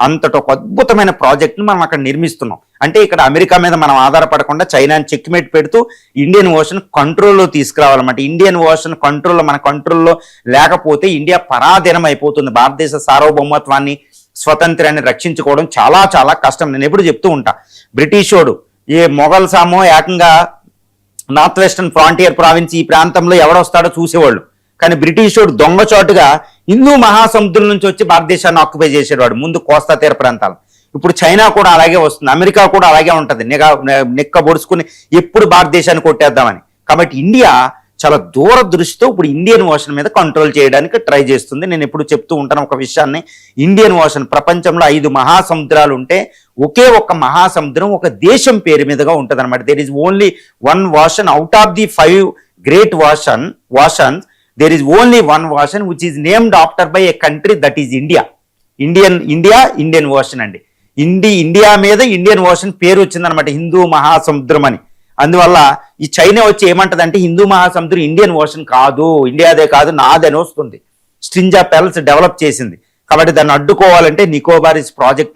అంతటి ఒక అద్భుతమైన ప్రాజెక్ట్ని మనం అక్కడ నిర్మిస్తున్నాం. అంటే ఇక్కడ అమెరికా మీద మనం ఆధారపడకుండా చైనాని చెక్మేట్ పెడుతూ ఇండియన్ ఓషన్ కంట్రోల్లో తీసుకురావాలన్నమాట. ఇండియన్ ఓషన్ కంట్రోల్లో మన కంట్రోల్లో లేకపోతే ఇండియా పరాధీనం అయిపోతుంది. భారతదేశ సార్వభౌమత్వాన్ని స్వతంత్రాన్ని రక్షించుకోవడం చాలా చాలా కష్టం. నేను ఎప్పుడు చెప్తూ ఉంటా, బ్రిటిషోడు ఏ మొఘల్ సామో ఏకంగా నార్త్ వెస్టర్న్ ఫ్రాంటియర్ ప్రావిన్స్ ఈ ప్రాంతంలో ఎవడొస్తాడో చూసేవాళ్ళు. కానీ బ్రిటిషోడు దొంగచాటుగా హిందూ మహాసముద్రం నుంచి వచ్చి భారతదేశాన్ని ఆక్యుపై చేసేవాడు ముందు కోస్తా తీర ప్రాంతాలు. ఇప్పుడు చైనా కూడా అలాగే వస్తుంది, అమెరికా కూడా అలాగే ఉంటుంది, నిక్క పొడుచుకుని ఎప్పుడు భారతదేశాన్ని కొట్టేద్దామని. కాబట్టి ఇండియా చాలా దూరదృష్టితో ఇప్పుడు ఇండియన్ ఓషన్ మీద కంట్రోల్ చేయడానికి ట్రై చేస్తుంది. నేను ఎప్పుడు చెప్తూ ఉంటాను ఒక విషయాన్ని, ఇండియన్ ఓషన్ ప్రపంచంలో 5 మహాసముద్రాలు ఉంటే ఒకే ఒక్క మహాసముద్రం ఒక దేశం పేరు మీదుగా ఉంటుంది అనమాట. There is only one ocean out of the 5 great oceans. There is only one ocean which is named after by a country, that is India. Indian ocean అండి. ఇండియా మీద ఇండియన్ ఓషన్ పేరు వచ్చిందనమాట, హిందూ మహాసముద్రం అని. అందువల్ల ఈ చైనా వచ్చి ఏమంటదంటే హిందూ మహాసముద్రం ఇండియన్ ఓషన్ కాదు, ఇండియాదే కాదు, నాదని వస్తుంది. స్ట్రింజ్ ఆఫ్ పెరల్స్ డెవలప్ చేసింది. కాబట్టి దాన్ని అడ్డుకోవాలంటే నికోబారిస్ ప్రాజెక్ట్